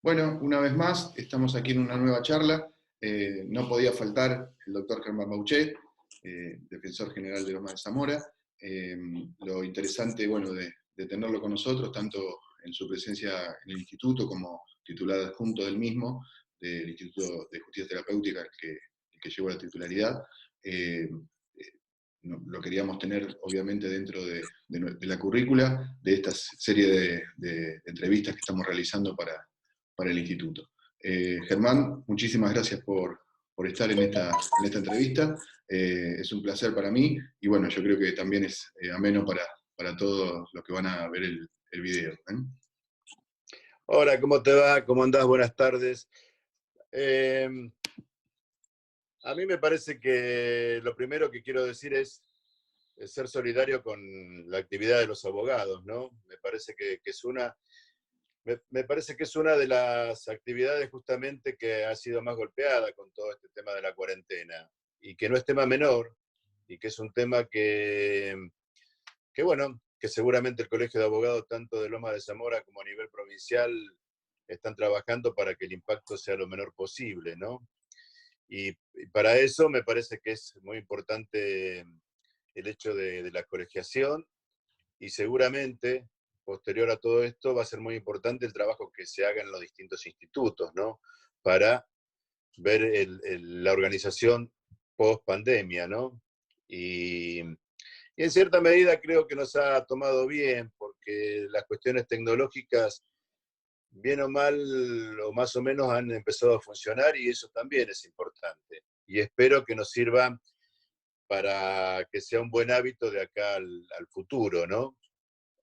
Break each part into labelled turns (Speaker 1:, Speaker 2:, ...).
Speaker 1: Bueno, una vez más, estamos aquí en una nueva charla. No podía faltar el doctor Germán Bauché, defensor general de Lomas de Zamora. Lo interesante, bueno, de tenerlo con nosotros, tanto en su presencia en el instituto como titular adjunto del mismo, del Instituto de Justicia Terapéutica, el que llevó la titularidad. Lo queríamos tener, obviamente, dentro de la currícula de esta serie de entrevistas que estamos realizando para el instituto. Germán, muchísimas gracias por estar en esta entrevista. Es un placer para mí y bueno, yo creo que también es ameno para todos los que van a ver el video.
Speaker 2: Hola, ¿cómo te va? ¿Cómo andás? Buenas tardes. Eh, a mí me parece que lo primero que quiero decir es ser solidario con la actividad de los abogados, ¿no? Me parece que es una de las actividades justamente que ha sido más golpeada con todo este tema de la cuarentena y que no es tema menor y que es un tema que bueno, que seguramente el Colegio de Abogados, tanto de Lomas de Zamora como a nivel provincial, están trabajando para que el impacto sea lo menor posible, ¿no? Y para eso me parece que es muy importante el hecho de la colegiación y seguramente, posterior a todo esto, va a ser muy importante el trabajo que se haga en los distintos institutos, ¿no? Para ver la organización post pandemia, ¿no? Y en cierta medida creo que nos ha tomado bien, porque las cuestiones tecnológicas, bien o mal, o más o menos han empezado a funcionar y eso también es importante. Y espero que nos sirva para que sea un buen hábito de acá al futuro, ¿no?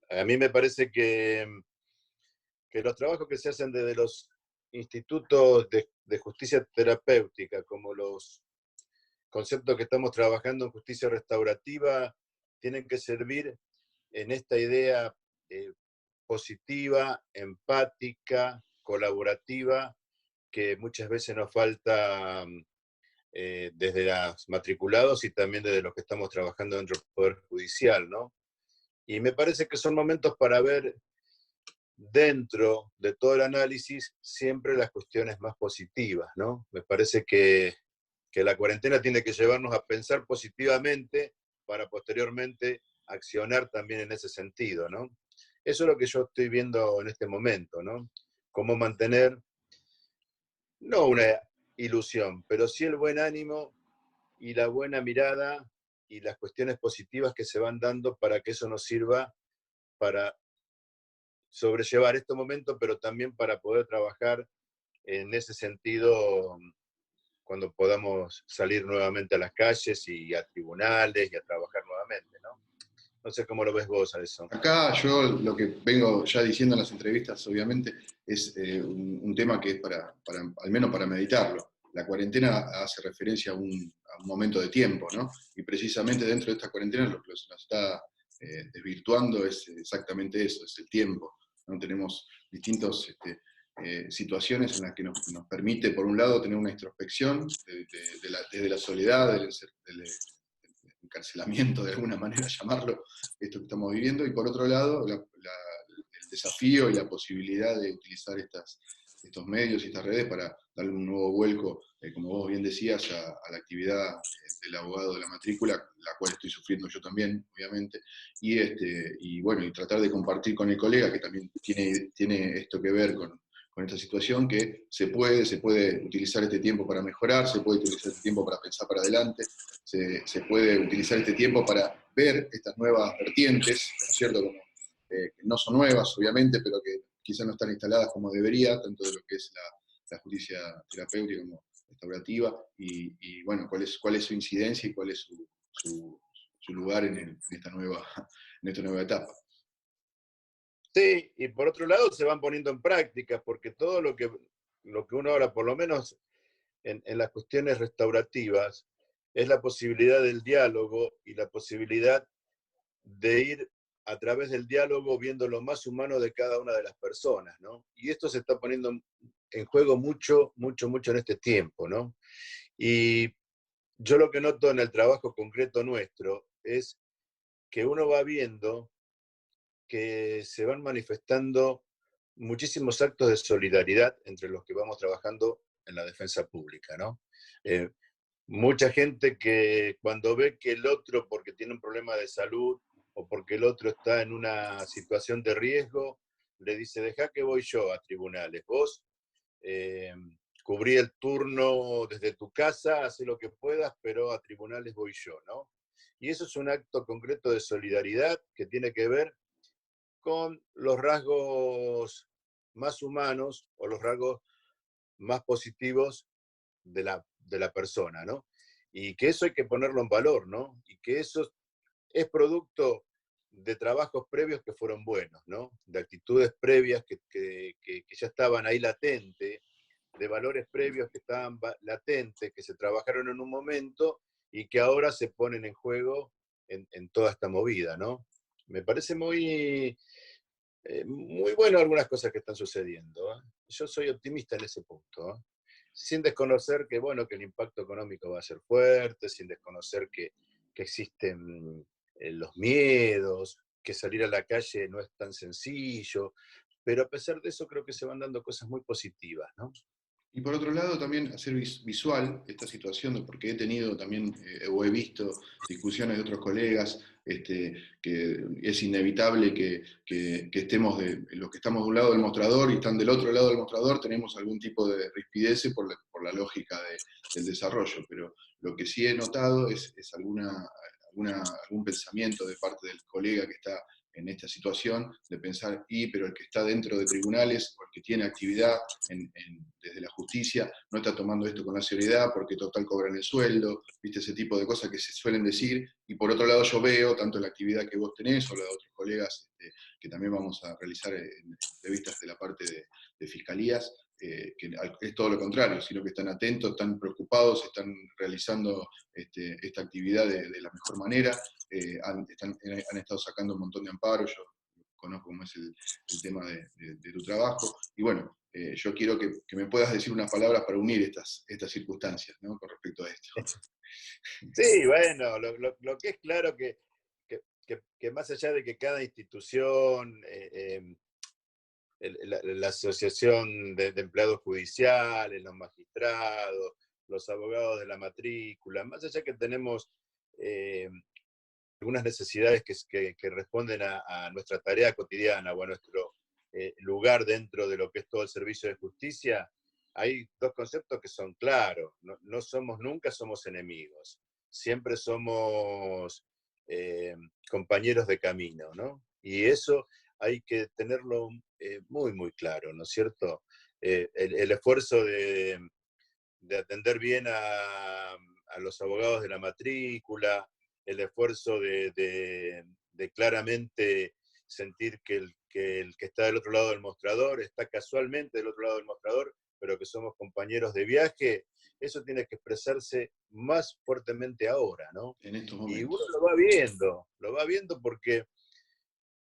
Speaker 2: A mí me parece que los trabajos que se hacen desde los institutos de justicia terapéutica, como los conceptos que estamos trabajando en justicia restaurativa, tienen que servir en esta idea eh, positiva, empática, colaborativa, que muchas veces nos falta desde los matriculados y también desde los que estamos trabajando dentro del Poder Judicial, ¿no? Y me parece que son momentos para ver dentro de todo el análisis siempre las cuestiones más positivas, ¿no? Me parece que la cuarentena tiene que llevarnos a pensar positivamente para posteriormente accionar también en ese sentido, ¿no? Eso es lo que yo estoy viendo en este momento, ¿no? Cómo mantener, no una ilusión, pero sí el buen ánimo y la buena mirada y las cuestiones positivas que se van dando para que eso nos sirva para sobrellevar este momento, pero también para poder trabajar en ese sentido cuando podamos salir nuevamente a las calles y a tribunales y a trabajar nuevamente, ¿no? No sé cómo lo ves vos a eso.
Speaker 1: Acá yo lo que vengo ya diciendo en las entrevistas, obviamente, es un tema que es al menos para meditarlo. La cuarentena hace referencia a un momento de tiempo, ¿no? Y precisamente dentro de esta cuarentena lo que nos está desvirtuando es exactamente eso, es el tiempo, ¿no? Tenemos distintas situaciones en las que nos permite, por un lado, tener una introspección desde la soledad, del encarcelamiento, de alguna manera llamarlo, esto que estamos viviendo, y por otro lado, el desafío y la posibilidad de utilizar estos medios y estas redes para darle un nuevo vuelco, como vos bien decías, a la actividad del abogado de la matrícula, la cual estoy sufriendo yo también, obviamente, y bueno, y tratar de compartir con el colega que también tiene esto que ver con esta situación, que se puede utilizar este tiempo para mejorar, se puede utilizar este tiempo para pensar para adelante, se puede utilizar este tiempo para ver estas nuevas vertientes, ¿no es cierto? Como, que no son nuevas, obviamente, pero que quizás no están instaladas como debería, tanto de lo que es la justicia terapéutica como restaurativa, y bueno, cuál es su incidencia y cuál es su lugar en esta nueva etapa.
Speaker 2: Sí, y por otro lado se van poniendo en práctica, porque todo lo que uno ahora, por lo menos en las cuestiones restaurativas, es la posibilidad del diálogo y la posibilidad de ir a través del diálogo viendo lo más humano de cada una de las personas, ¿no? Y esto se está poniendo en juego mucho, mucho, mucho en este tiempo, ¿no? Y yo lo que noto en el trabajo concreto nuestro es que uno va viendo que se van manifestando muchísimos actos de solidaridad entre los que vamos trabajando en la defensa pública, ¿no? Eh, Mucha gente que cuando ve que el otro, porque tiene un problema de salud o porque el otro está en una situación de riesgo, le dice, deja que voy yo a tribunales. Vos eh, cubrí el turno desde tu casa, haz lo que puedas, pero a tribunales voy yo, ¿no? Y eso es un acto concreto de solidaridad que tiene que ver con los rasgos más humanos o los rasgos más positivos de la persona, ¿no? Y que eso hay que ponerlo en valor, ¿no? Y que eso es producto de trabajos previos que fueron buenos, ¿no? De actitudes previas que ya estaban ahí latentes, de valores previos que estaban latentes, que se trabajaron en un momento y que ahora se ponen en juego en toda esta movida, ¿no? Me parece muy bueno algunas cosas que están sucediendo. ¿Eh? Yo soy optimista en ese punto. ¿Eh? Sin desconocer que, bueno, que el impacto económico va a ser fuerte, sin desconocer que existen los miedos, que salir a la calle no es tan sencillo, pero a pesar de eso creo que se van dando cosas muy positivas, ¿no?
Speaker 1: Y por otro lado, también hacer visual esta situación, porque he tenido también, o he visto discusiones de otros colegas, que es inevitable que estemos los que estamos de un lado del mostrador y están del otro lado del mostrador, tenemos algún tipo de rispidez por la lógica del desarrollo, pero lo que sí he notado es algún pensamiento de parte del colega que está en esta situación, de pensar, pero el que está dentro de tribunales o el que tiene actividad desde la justicia no está tomando esto con la seriedad porque total cobran el sueldo, viste ese tipo de cosas que se suelen decir, y por otro lado yo veo, tanto en la actividad que vos tenés o la de otros colegas que también vamos a realizar en entrevistas de la parte de fiscalías, que es todo lo contrario, sino que están atentos, están preocupados, están realizando esta actividad de la mejor manera, han estado sacando un montón de amparos, yo conozco cómo es el tema de tu trabajo, y bueno, yo quiero que me puedas decir unas palabras para unir estas circunstancias, ¿no? Con respecto a esto.
Speaker 2: Sí, bueno, lo que es claro que más allá de que cada institución, la asociación de empleados judiciales, los magistrados, los abogados de la matrícula, más allá que tenemos eh, algunas necesidades que responden a nuestra tarea cotidiana o a nuestro lugar dentro de lo que es todo el servicio de justicia, hay dos conceptos que son claros. No, no somos, nunca somos enemigos. Siempre somos compañeros de camino, ¿no? Y eso hay que tenerlo muy, muy claro, ¿no es cierto? El esfuerzo de atender bien a los abogados de la matrícula, el esfuerzo de claramente sentir que el que está del otro lado del mostrador está casualmente del otro lado del mostrador, pero que somos compañeros de viaje, eso tiene que expresarse más fuertemente ahora, ¿no?
Speaker 1: En estos
Speaker 2: Y uno
Speaker 1: momentos.
Speaker 2: lo va viendo porque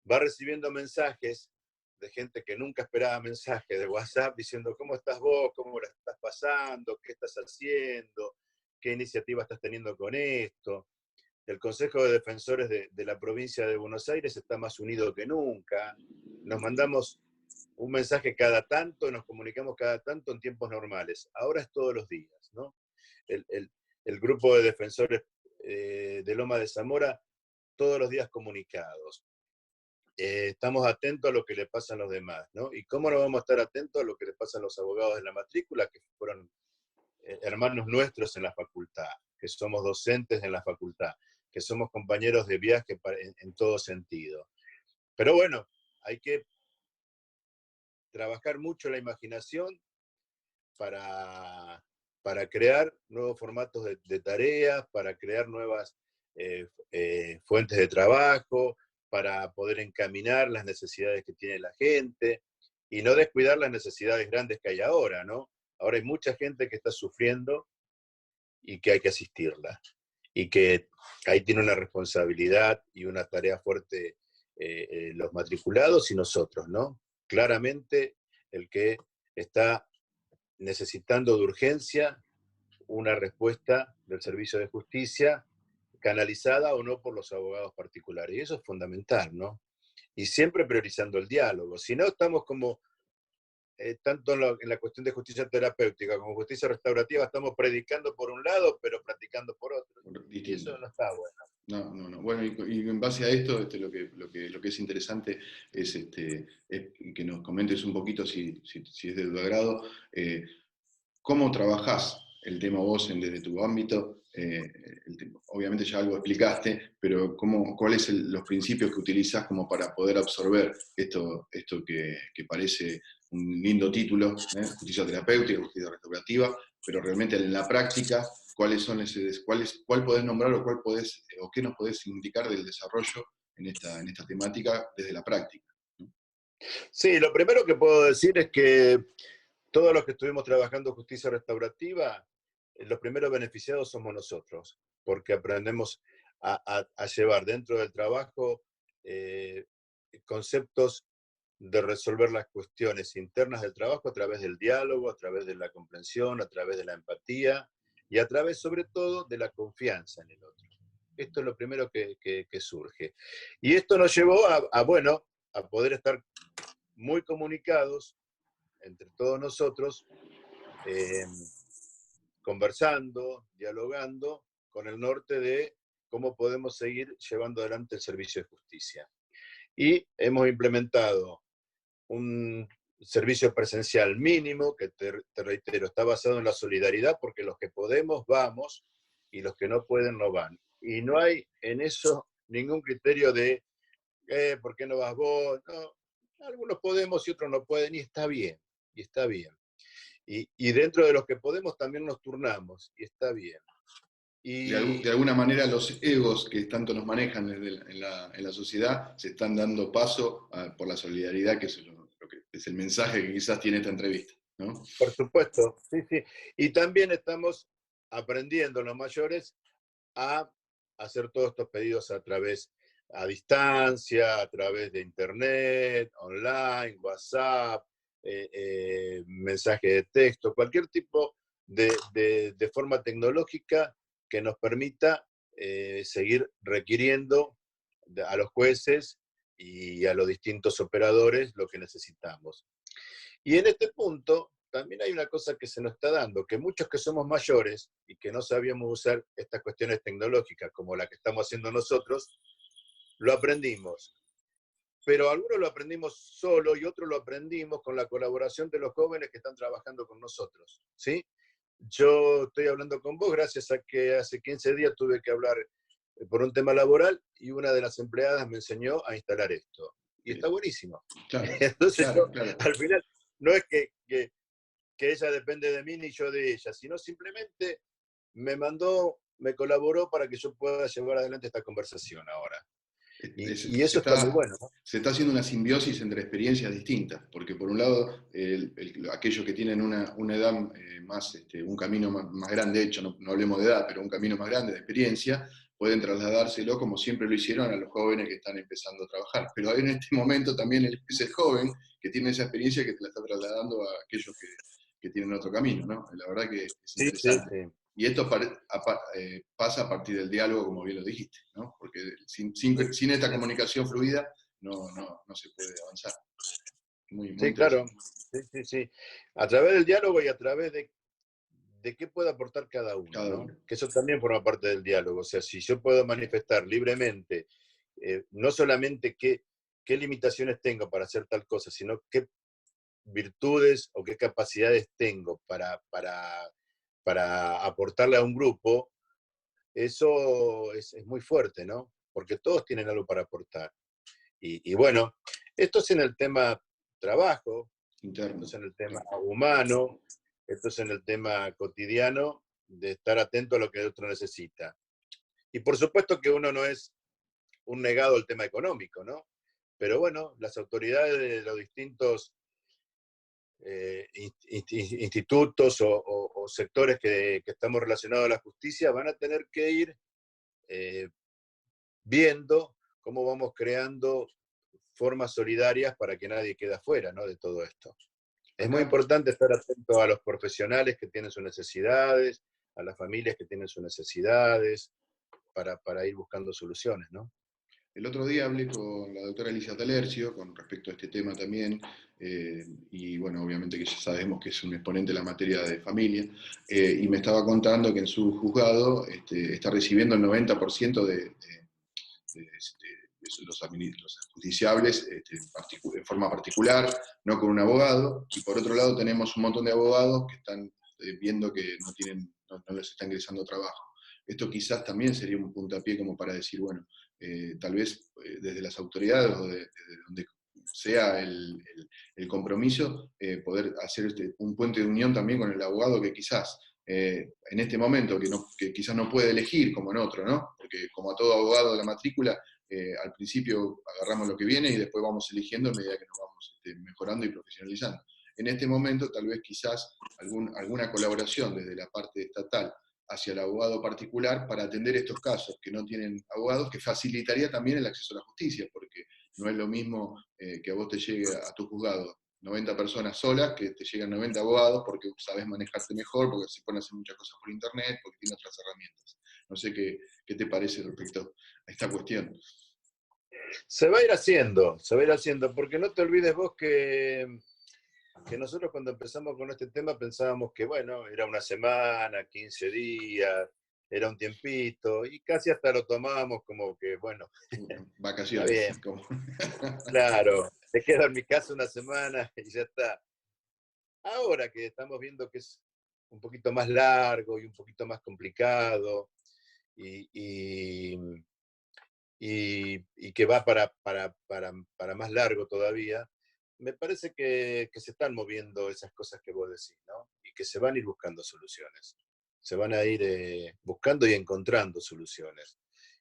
Speaker 2: va recibiendo mensajes de gente que nunca esperaba mensajes de WhatsApp diciendo cómo estás vos, cómo la estás pasando, qué estás haciendo, qué iniciativa estás teniendo con esto. El Consejo de Defensores de la provincia de Buenos Aires está más unido que nunca. Nos mandamos un mensaje cada tanto, nos comunicamos cada tanto en tiempos normales. Ahora es todos los días, ¿no? El, el, el grupo de defensores de Loma de Zamora, todos los días comunicados. Estamos atentos a lo que le pasa a los demás, ¿no? ¿Y cómo no vamos a estar atentos a lo que le pasa a los abogados de la matrícula, que fueron hermanos nuestros en la facultad, que somos docentes en la facultad, que somos compañeros de viaje en todo sentido? Pero bueno, hay que trabajar mucho la imaginación para, para crear nuevos formatos de tareas, para crear nuevas fuentes de trabajo, para poder encaminar las necesidades que tiene la gente y no descuidar las necesidades grandes que hay ahora, ¿no? Ahora hay mucha gente que está sufriendo y que hay que asistirla y que ahí tiene una responsabilidad y una tarea fuerte los matriculados y nosotros, ¿no? Claramente el que está necesitando de urgencia una respuesta del servicio de justicia canalizada o no por los abogados particulares. Y eso es fundamental, ¿no? Y siempre priorizando el diálogo. Si no, estamos como tanto en la cuestión de justicia terapéutica como justicia restaurativa, estamos predicando por un lado, pero practicando por otro. Y
Speaker 1: Distinto.
Speaker 2: eso no está bueno.
Speaker 1: No, no, no. Bueno, y en base a esto, lo que es interesante es que nos comentes un poquito, si es de tu agrado, cómo trabajás el tema vos desde tu ámbito. Obviamente ya algo explicaste, pero ¿cuáles son los principios que utilizás como para poder absorber esto que parece un lindo título, justicia terapéutica, justicia restaurativa, pero realmente en la práctica, cuál podés nombrar o o qué nos podés indicar del desarrollo en esta temática desde la práctica? ¿No?
Speaker 2: Sí, lo primero que puedo decir es que todos los que estuvimos trabajando justicia restaurativa, los primeros beneficiados somos nosotros, porque aprendemos a llevar dentro del trabajo eh, conceptos de resolver las cuestiones internas del trabajo a través del diálogo, a través de la comprensión, a través de la empatía y a través, sobre todo, de la confianza en el otro. Esto es lo primero que surge. Y esto nos llevó bueno, a poder estar muy comunicados entre todos nosotros, eh, conversando, dialogando, con el norte de cómo podemos seguir llevando adelante el servicio de justicia. Y hemos implementado un servicio presencial mínimo, que te reitero, está basado en la solidaridad, porque los que podemos vamos y los que no pueden no van. Y no hay en eso ningún criterio de ¿por qué no vas vos? No, algunos podemos y otros no pueden, y está bien, y está bien. Y dentro de los que podemos también nos turnamos, y está bien.
Speaker 1: De
Speaker 2: Y
Speaker 1: alguna manera los egos que tanto nos manejan en la sociedad se están dando paso por la solidaridad, que es lo que es el mensaje que quizás tiene esta entrevista, ¿no?
Speaker 2: por supuesto, sí, sí. Y también estamos aprendiendo los mayores a hacer todos estos pedidos a distancia, a través de internet, online, WhatsApp, mensaje de texto, cualquier tipo de forma tecnológica que nos permita seguir requiriendo a los jueces y a los distintos operadores lo que necesitamos. Y en este punto también hay una cosa que se nos está dando, que muchos que somos mayores y que no sabíamos usar estas cuestiones tecnológicas como la que estamos haciendo nosotros, lo aprendimos. Pero algunos lo aprendimos solo y otros lo aprendimos con la colaboración de los jóvenes que están trabajando con nosotros, ¿sí? Yo estoy hablando con vos gracias a que hace 15 días tuve que hablar por un tema laboral y una de las empleadas me enseñó a instalar esto. Y está buenísimo.
Speaker 1: Claro,
Speaker 2: Entonces
Speaker 1: claro,
Speaker 2: yo,
Speaker 1: claro.
Speaker 2: al final, no es que ella depende de mí ni yo de ella, sino simplemente me colaboró para que yo pueda llevar adelante esta conversación ahora. Y eso está muy bueno, ¿no?
Speaker 1: Se está haciendo una simbiosis entre experiencias distintas, porque por un lado, aquellos que tienen una edad más, un camino más grande, de hecho, no hablemos de edad, pero un camino más grande de experiencia, pueden trasladárselo como siempre lo hicieron a los jóvenes que están empezando a trabajar. Pero en este momento también es el joven que tiene esa experiencia que te la está trasladando a aquellos que tienen otro camino, ¿no? La verdad que es
Speaker 2: Sí, sí,
Speaker 1: interesante.
Speaker 2: sí.
Speaker 1: Y esto pasa a partir del diálogo, como bien lo dijiste, ¿no? Porque sin esta comunicación fluida no se puede avanzar. Muy, muy
Speaker 2: Sí, claro.
Speaker 1: interesante.
Speaker 2: Sí, sí, sí. A través del diálogo y a través de qué puede aportar cada uno,
Speaker 1: Cada
Speaker 2: ¿no?
Speaker 1: uno.
Speaker 2: Que eso también forma parte del diálogo. O sea, si yo puedo manifestar libremente, no solamente qué limitaciones tengo para hacer tal cosa, sino qué virtudes o qué capacidades tengo para aportarle a un grupo, eso es muy fuerte, ¿no? Porque todos tienen algo para aportar. Y bueno, esto es en el tema trabajo, esto
Speaker 1: Interno.
Speaker 2: es en el tema
Speaker 1: Claro.
Speaker 2: humano, esto es en el tema cotidiano, de estar atento a lo que el otro necesita. Y por supuesto que uno no es un negado al tema económico, ¿no? Pero bueno, las autoridades de los distintos institutos o sectores que estamos relacionados a la justicia van a tener que ir eh, viendo cómo vamos creando formas solidarias para que nadie quede afuera, ¿no?, de todo esto. Es muy
Speaker 1: Acá,
Speaker 2: importante estar atento a los profesionales que tienen sus necesidades, a las familias que tienen sus necesidades, para ir buscando soluciones, ¿no?
Speaker 1: El otro día hablé con la doctora Alicia Talercio con respecto a este tema también, y bueno, obviamente que ya sabemos que es un exponente de la materia de familia, y me estaba contando que en su juzgado está recibiendo el 90% los justiciables en forma particular, no con un abogado, y por otro lado tenemos un montón de abogados que están viendo que no les está ingresando trabajo. Esto quizás también sería un puntapié como para decir, bueno, tal vez desde las autoridades o desde donde sea el compromiso, poder hacer un puente de unión también con el abogado que quizás en este momento, que quizás no puede elegir como en otro, ¿no? Porque como a todo abogado de la matrícula, al principio agarramos lo que viene y después vamos eligiendo a medida que nos vamos mejorando y profesionalizando. En este momento, tal vez quizás alguna colaboración desde la parte estatal hacia el abogado particular para atender estos casos que no tienen abogados, que facilitaría también el acceso a la justicia, porque no es lo mismo que a vos te llegue a tu juzgado 90 personas solas, que te llegan 90 abogados porque sabes manejarte mejor, porque se pueden hacer muchas cosas por internet, porque tiene otras herramientas. No sé qué te parece respecto a esta cuestión.
Speaker 2: Se va a ir haciendo, porque no te olvides vos que nosotros cuando empezamos con este tema pensábamos que, bueno, era una semana, 15 días, era un tiempito, y casi hasta lo tomábamos como que, bueno, está
Speaker 1: Vacaciones.
Speaker 2: bien, claro, te quedo en mi casa una semana y ya está. Ahora que estamos viendo que es un poquito más largo y un poquito más complicado y, y, y que va para más largo todavía, me parece que se están moviendo esas cosas que vos decís, ¿no? Y que se van a ir buscando soluciones. Se van a ir buscando y encontrando soluciones.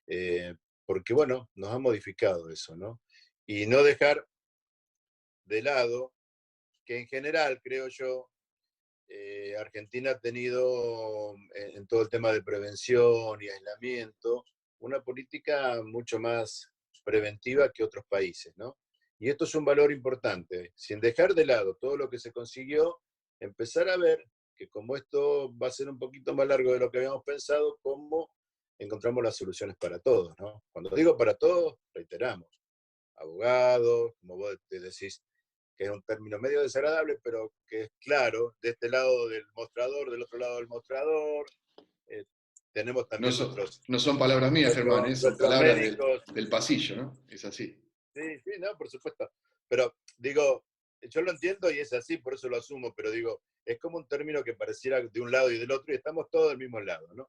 Speaker 2: Eh, Porque, bueno, nos ha modificado eso, ¿no? Y no dejar de lado que en general, creo yo, Argentina ha tenido en todo el tema de prevención y aislamiento una política mucho más preventiva que otros países, ¿no? Y esto es un valor importante, sin dejar de lado todo lo que se consiguió, empezar a ver que como esto va a ser un poquito más largo de lo que habíamos pensado, cómo encontramos las soluciones para todos, ¿no? Cuando digo para todos, reiteramos, abogados, como vos te decís, que es un término medio desagradable, pero que es claro, de este lado del mostrador, del otro lado del mostrador, eh, tenemos
Speaker 1: No
Speaker 2: también
Speaker 1: son, no son palabras mías, Germán, son
Speaker 2: nuestros
Speaker 1: palabras
Speaker 2: médicos.
Speaker 1: del pasillo, ¿no? Es así.
Speaker 2: Sí, sí, no, por supuesto. Pero digo, yo lo entiendo y es así, por eso lo asumo, pero digo, es como un término que pareciera de un lado y del otro y estamos todos del mismo lado, ¿no?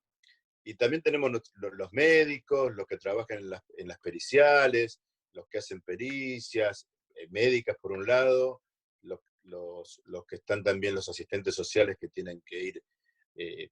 Speaker 2: Y también tenemos los médicos, los que trabajan en las periciales, los que hacen pericias, médicas por un lado, los que están también los asistentes sociales que tienen que ir eh,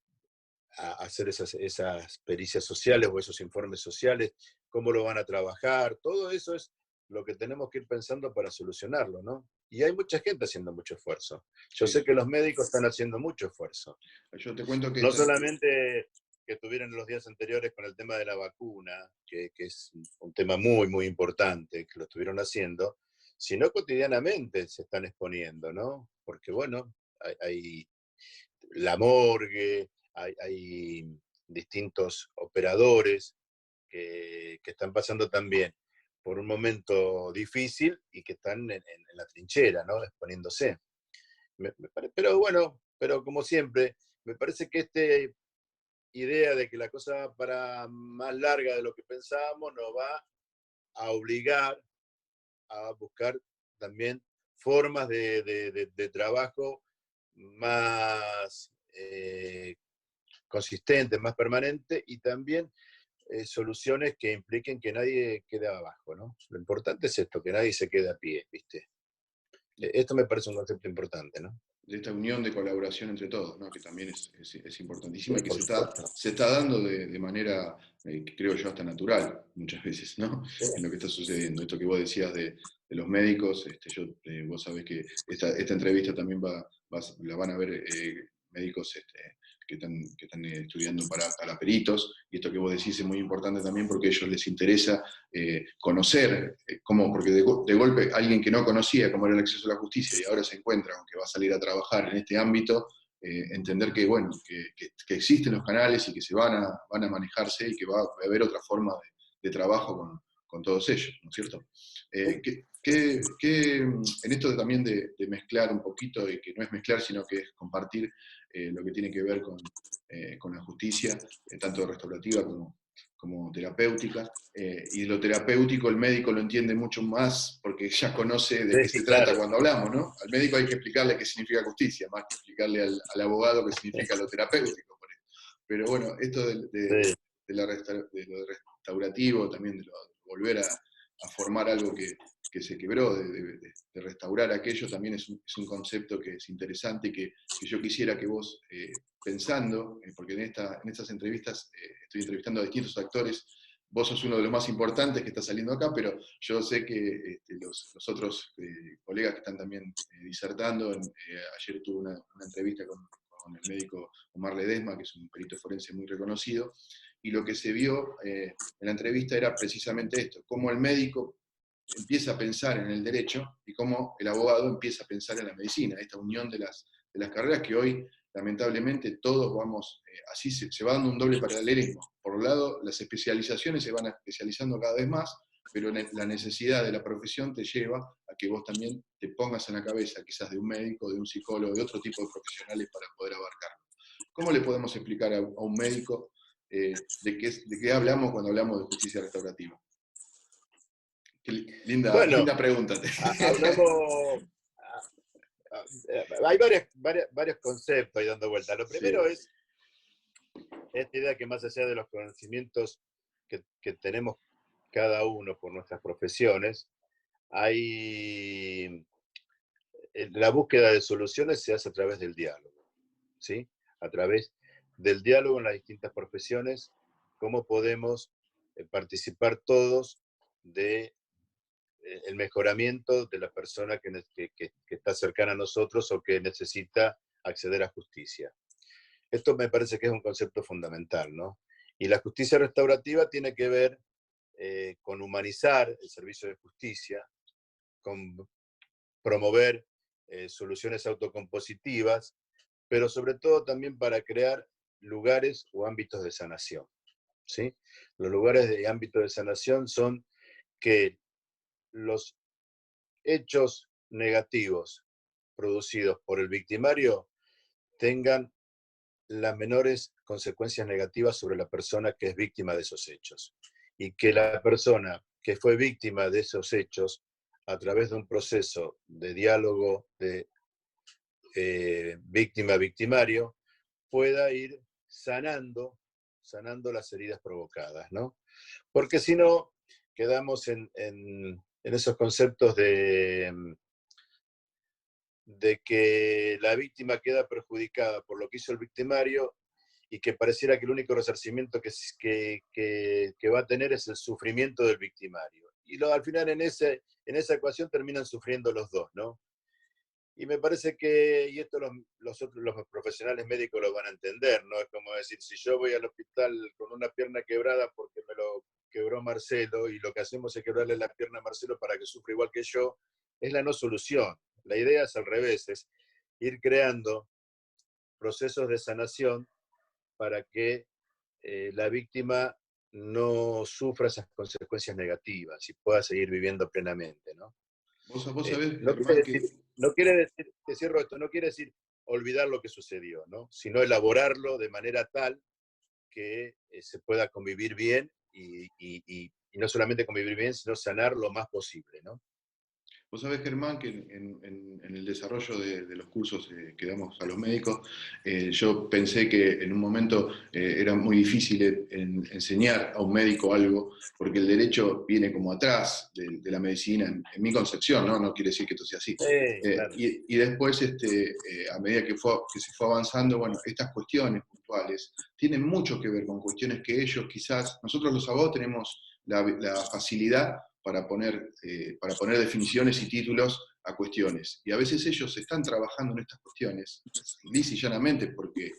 Speaker 2: a hacer esas pericias sociales o esos informes sociales, cómo lo van a trabajar, todo eso es lo que tenemos que ir pensando para solucionarlo, ¿no? Y hay mucha gente haciendo mucho esfuerzo. Yo
Speaker 1: Sí.
Speaker 2: sé que los médicos están haciendo mucho esfuerzo.
Speaker 1: Yo te cuento que
Speaker 2: No solamente que estuvieron los días anteriores con el tema de la vacuna, que es un tema muy, muy importante, que lo estuvieron haciendo, sino cotidianamente se están exponiendo, ¿no? Porque, bueno, hay la morgue, hay distintos operadores que están pasando también por un momento difícil y que están en la trinchera, ¿no? Exponiéndose. Pero bueno, pero como siempre, me parece que esta idea de que la cosa va para más larga de lo que pensábamos nos va a obligar a buscar también formas de trabajo más consistentes, más permanentes y también soluciones que impliquen que nadie quede abajo, ¿no? Lo importante es esto, que nadie se quede a pie, ¿viste? Esto me parece un concepto importante, ¿no?
Speaker 1: de esta unión de colaboración entre todos, ¿no? Que también es
Speaker 2: Sí,
Speaker 1: importantísima y que
Speaker 2: por supuesto.
Speaker 1: se está dando de manera, creo yo, hasta natural muchas veces, ¿no?
Speaker 2: Sí.
Speaker 1: En lo que está sucediendo. Esto que vos decías de los médicos, vos sabés que esta entrevista también la van a ver médicos que están estudiando para peritos, y esto que vos decís es muy importante también porque a ellos les interesa conocer cómo, porque de golpe alguien que no conocía cómo era el acceso a la justicia y ahora se encuentra, aunque va a salir a trabajar en este ámbito, entender que, bueno, que existen los canales y que van a manejarse y que va a haber otra forma de trabajo con todos ellos, ¿no es cierto?
Speaker 2: Sí.
Speaker 1: En esto también de mezclar un poquito, y que no es mezclar, sino que es compartir lo que tiene que ver con la justicia, tanto restaurativa como terapéutica, y lo terapéutico el médico lo entiende mucho más porque ya conoce de qué
Speaker 2: Sí,
Speaker 1: se trata
Speaker 2: claro.
Speaker 1: cuando hablamos, ¿no? Al médico hay que explicarle qué significa justicia, más que explicarle al abogado qué significa lo terapéutico. Pero bueno, esto
Speaker 2: Sí.
Speaker 1: de lo restaurativo, también de volver a formar algo que se quebró, de restaurar aquello, también es un concepto que es interesante y que yo quisiera que vos, pensando, porque en estas entrevistas estoy entrevistando a distintos actores, vos sos uno de los más importantes que está saliendo acá, pero yo sé que los otros colegas que están también disertando, ayer tuve una entrevista con el médico Omar Ledesma, que es un perito forense muy reconocido, y lo que se vio en la entrevista era precisamente esto, cómo el médico empieza a pensar en el derecho y cómo el abogado empieza a pensar en la medicina, esta unión de las carreras que hoy, lamentablemente, todos vamos, así se va dando un doble paralelismo. Por un lado, las especializaciones se van especializando cada vez más, pero la necesidad de la profesión te lleva a que vos también te pongas en la cabeza, quizás de un médico, de un psicólogo, de otro tipo de profesionales para poder abarcarlo. ¿Cómo le podemos explicar a un médico de qué hablamos cuando hablamos de justicia restaurativa? Linda,
Speaker 2: Bueno,
Speaker 1: linda pregunta.
Speaker 2: hablamos, hay varios conceptos ahí dando vuelta. Lo primero
Speaker 1: Sí,
Speaker 2: es esta idea que más allá de los conocimientos que tenemos cada uno por nuestras profesiones, hay la búsqueda de soluciones se hace a través del diálogo, ¿sí? A través del diálogo en las distintas profesiones, cómo podemos participar todos de el mejoramiento de la persona que está cercana a nosotros o que necesita acceder a justicia. Esto me parece que es un concepto fundamental, ¿no? Y la justicia restaurativa tiene que ver con humanizar el servicio de justicia, con promover soluciones autocompositivas, pero sobre todo también para crear lugares o ámbitos de sanación, ¿sí? Los lugares de ámbito de sanación son que los hechos negativos producidos por el victimario tengan las menores consecuencias negativas sobre la persona que es víctima de esos hechos. Y que la persona que fue víctima de esos hechos, a través de un proceso de diálogo de víctima-victimario, pueda ir sanando las heridas provocadas, ¿no? Porque si no, quedamos en esos conceptos de que la víctima queda perjudicada por lo que hizo el victimario y que pareciera que el único resarcimiento que va a tener es el sufrimiento del victimario. Y al final en esa ecuación terminan sufriendo los dos, ¿no? Y me parece que, y esto los profesionales médicos lo van a entender, ¿no? Es como decir, si yo voy al hospital con una pierna quebrada porque me lo quebró Marcelo y lo que hacemos es quebrarle la pierna a Marcelo para que sufra igual que yo, es la no solución. La idea es al revés, es ir creando procesos de sanación para que la víctima no sufra esas consecuencias negativas y pueda seguir viviendo plenamente, ¿no?
Speaker 1: vos sabés,
Speaker 2: No quiere
Speaker 1: Germán, que
Speaker 2: decir, no quiere decir, te cierro esto, no quiere decir olvidar lo que sucedió, ¿no? Sino elaborarlo de manera tal que se pueda convivir bien y no solamente convivir bien, sino sanar lo más posible, ¿no?
Speaker 1: Vos sabés, Germán, que en el desarrollo de los cursos que damos a los médicos, yo pensé que en un momento era muy difícil enseñar a un médico algo, porque el derecho viene como atrás de la medicina, en mi concepción, ¿no? No quiere decir que esto sea así.
Speaker 2: Claro.
Speaker 1: Y después, a medida que se fue avanzando, bueno, estas cuestiones puntuales tienen mucho que ver con cuestiones que ellos quizás, nosotros los abogados tenemos la facilidad para poner definiciones y títulos a cuestiones. Y a veces ellos están trabajando en estas cuestiones, lisa y llanamente, porque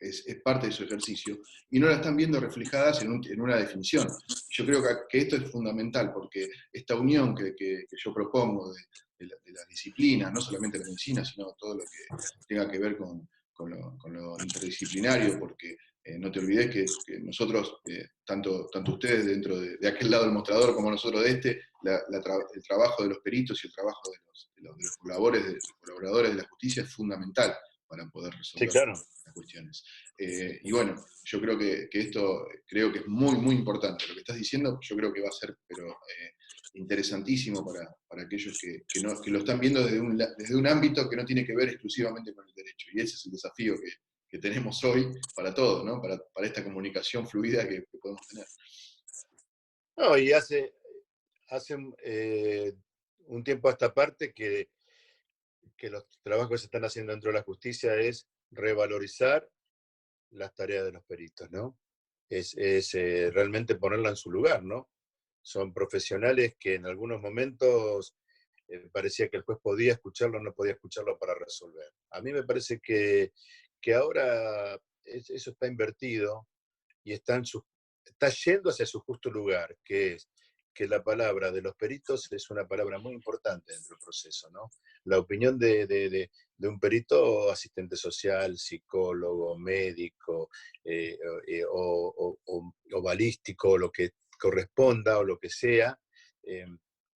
Speaker 1: es parte de su ejercicio, y no la están viendo reflejadas en una definición. Yo creo que esto es fundamental, porque esta unión que yo propongo de las disciplinas, no solamente la medicina, sino todo lo que tenga que ver con lo interdisciplinario, porque no te olvides que nosotros, tanto ustedes dentro de aquel lado del mostrador como nosotros de este, el trabajo de los peritos y el trabajo de los colaboradores de la justicia es fundamental para poder
Speaker 2: Sí,
Speaker 1: resolver
Speaker 2: claro.
Speaker 1: las cuestiones. Y bueno, yo creo que esto creo que es muy, muy importante. Lo que estás diciendo yo creo que va a ser pero, interesantísimo para aquellos que lo están viendo desde un ámbito que no tiene que ver exclusivamente con el derecho. Y ese es el desafío que tenemos hoy para todos, ¿no? Para esta comunicación fluida que podemos tener.
Speaker 2: No, y hace un tiempo a esta parte que los trabajos que se están haciendo dentro de la justicia es revalorizar las tareas de los peritos, ¿no? Es realmente ponerla en su lugar, ¿no? Son profesionales que en algunos momentos parecía que el juez podía escucharlo o no podía escucharlo para resolver. A mí me parece que ahora eso está invertido y está yendo hacia su justo lugar, que es que la palabra de los peritos es una palabra muy importante dentro del proceso, ¿no? La opinión de un perito, asistente social, psicólogo, médico, o balístico, lo que corresponda o lo que sea, eh,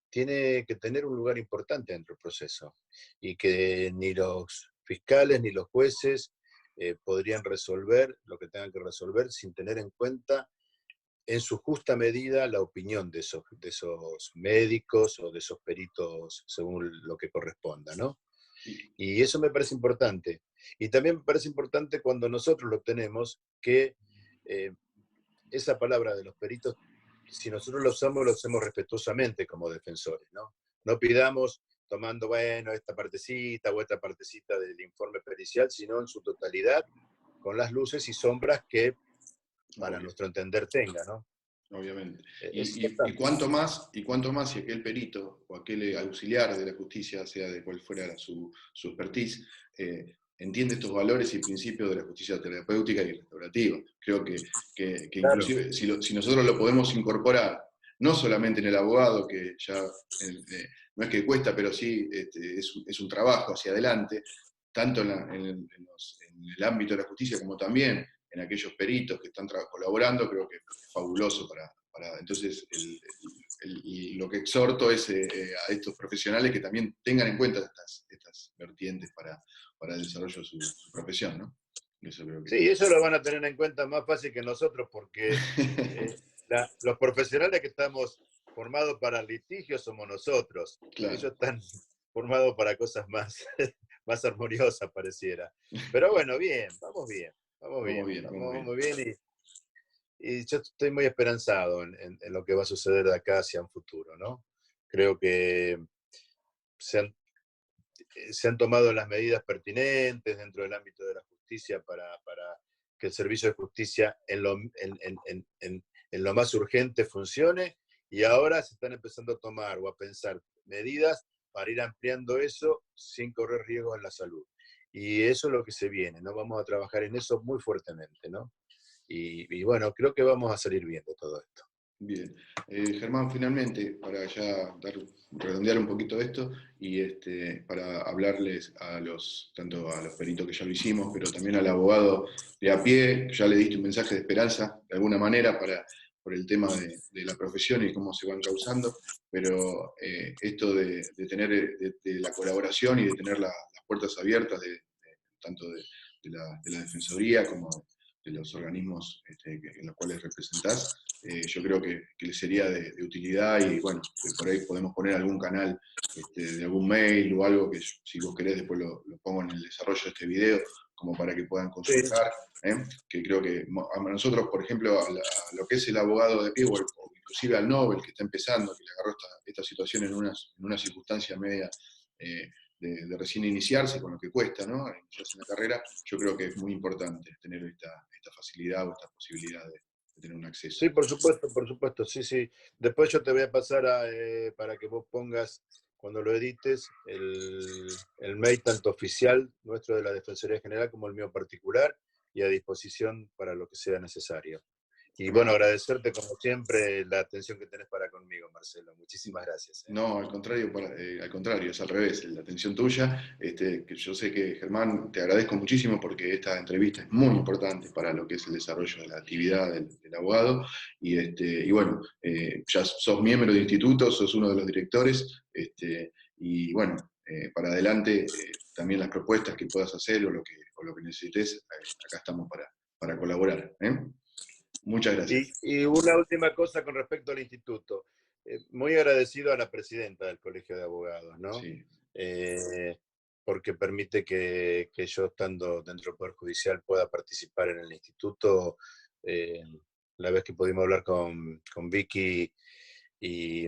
Speaker 2: tiene que tener un lugar importante dentro del proceso y que ni los fiscales ni los jueces podrían resolver lo que tengan que resolver sin tener en cuenta en su justa medida la opinión de esos médicos o de esos peritos según lo que corresponda, ¿no? Y eso me parece importante. Y también me parece importante cuando nosotros lo tenemos, que eh, esa palabra de los peritos, si nosotros lo usamos respetuosamente como defensores, ¿no? No pidamos tomando, bueno, esta partecita o esta partecita del informe pericial, sino en su totalidad, con las luces y sombras que para
Speaker 1: Obvio.
Speaker 2: nuestro entender tenga, ¿no?
Speaker 1: Obviamente.
Speaker 2: Es
Speaker 1: Y
Speaker 2: importante.
Speaker 1: cuánto más si aquel perito o aquel auxiliar de la justicia, sea de cual fuera su expertise, entiende estos valores y principios de la justicia terapéutica y restaurativa. Creo que
Speaker 2: Claro.
Speaker 1: inclusive si nosotros lo podemos incorporar, no solamente en el abogado, que ya no es que cuesta, pero sí es un trabajo hacia adelante, tanto en el ámbito de la justicia como también en aquellos peritos que están colaborando, creo que es fabuloso entonces y lo que exhorto es a estos profesionales que también tengan en cuenta estas vertientes para el desarrollo de su profesión, ¿no? Eso creo que...
Speaker 2: Sí, eso lo van a tener en cuenta más fácil que nosotros porque eh, los profesionales que estamos formados para litigios somos nosotros.
Speaker 1: Claro,
Speaker 2: Ellos están formados para cosas más, más armoniosas, pareciera. Pero bueno, bien, vamos
Speaker 1: vamos
Speaker 2: bien,
Speaker 1: bien, vamos
Speaker 2: vamos
Speaker 1: bien.
Speaker 2: muy bien y yo estoy muy esperanzado en lo que va a suceder de acá hacia un futuro, ¿no? Creo que se han, se han tomado las medidas pertinentes dentro del ámbito de la justicia para que el servicio de justicia en lo más urgente funcione y ahora se están empezando a tomar o a pensar medidas para ir ampliando eso sin correr riesgos en la salud. Y eso es lo que se viene, ¿no? Vamos a trabajar en eso muy fuertemente, ¿no? Y bueno, creo que vamos a salir bien de todo esto.
Speaker 1: Bien. Germán, finalmente, para ya redondear un poquito esto y para hablarles tanto a los peritos que ya lo hicimos, pero también al abogado de a pie, ya le diste un mensaje de esperanza de alguna manera por el tema de la profesión y cómo se van causando, pero esto de tener de la colaboración y de tener las puertas abiertas tanto de la Defensoría como de los organismos en los cuales representás, yo creo que les sería de utilidad y bueno, por ahí podemos poner algún canal de algún mail o algo que si vos querés después lo pongo en el desarrollo de este video como para que puedan
Speaker 2: Sí,
Speaker 1: consultar, que creo que a nosotros, por ejemplo, a lo que es el abogado de pie o inclusive al Nobel que está empezando, que le agarró esta situación en una circunstancia media de recién iniciarse, con lo que cuesta, ¿no? Iniciarse en la carrera, yo creo que es muy importante tener esta facilidad o esta posibilidad de tener un acceso.
Speaker 2: sí, por supuesto, sí, sí. Después yo te voy a pasar para que vos pongas, cuando lo edites, el mail tanto oficial nuestro de la Defensoría General como el mío particular y a disposición para lo que sea necesario. Y bueno, agradecerte como siempre la atención que tenés para conmigo, Marcelo. Muchísimas gracias.
Speaker 1: No, al contrario, es al revés, la atención tuya. Que yo sé que, Germán, te agradezco muchísimo porque esta entrevista es muy importante para lo que es el desarrollo de la actividad del abogado. Y bueno, ya sos miembro del instituto, sos uno de los directores. Y bueno, para adelante, también las propuestas que puedas hacer o lo que necesites, acá estamos para colaborar. Muchas gracias.
Speaker 2: Y una última cosa con respecto al instituto. Muy agradecido a la presidenta del Colegio de Abogados, ¿no?
Speaker 1: Sí.
Speaker 2: Eh, porque permite que yo, estando dentro del Poder Judicial, pueda participar en el instituto. Eh, la vez que pudimos hablar con Vicky y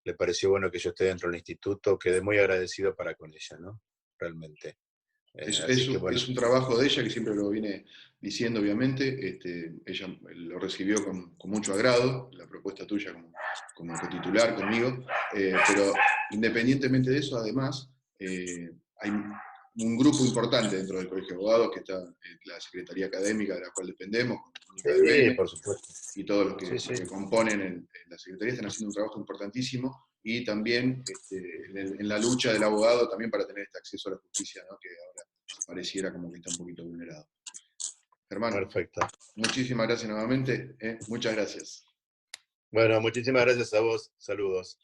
Speaker 2: le pareció bueno que yo esté dentro del instituto, quedé muy agradecido para con ella, ¿no? Realmente. Así que bueno.
Speaker 1: Es un trabajo de ella que siempre lo viene diciendo, obviamente. Ella lo recibió con mucho agrado, la propuesta tuya como cotitular conmigo, pero independientemente de eso, además, hay un grupo importante dentro del Colegio de Abogados, que está la Secretaría Académica de la cual dependemos, con Mónica de
Speaker 2: Sí,
Speaker 1: Belme,
Speaker 2: por supuesto.
Speaker 1: y todos
Speaker 2: Sí, sí.
Speaker 1: los que componen la Secretaría están haciendo un trabajo importantísimo, y también en la lucha del abogado también para tener este acceso a la justicia, ¿no? Que ahora pareciera como que está un poquito vulnerado. Germán,
Speaker 2: Perfecto.
Speaker 1: muchísimas gracias nuevamente. Muchas gracias.
Speaker 2: Bueno, muchísimas gracias a vos. Saludos.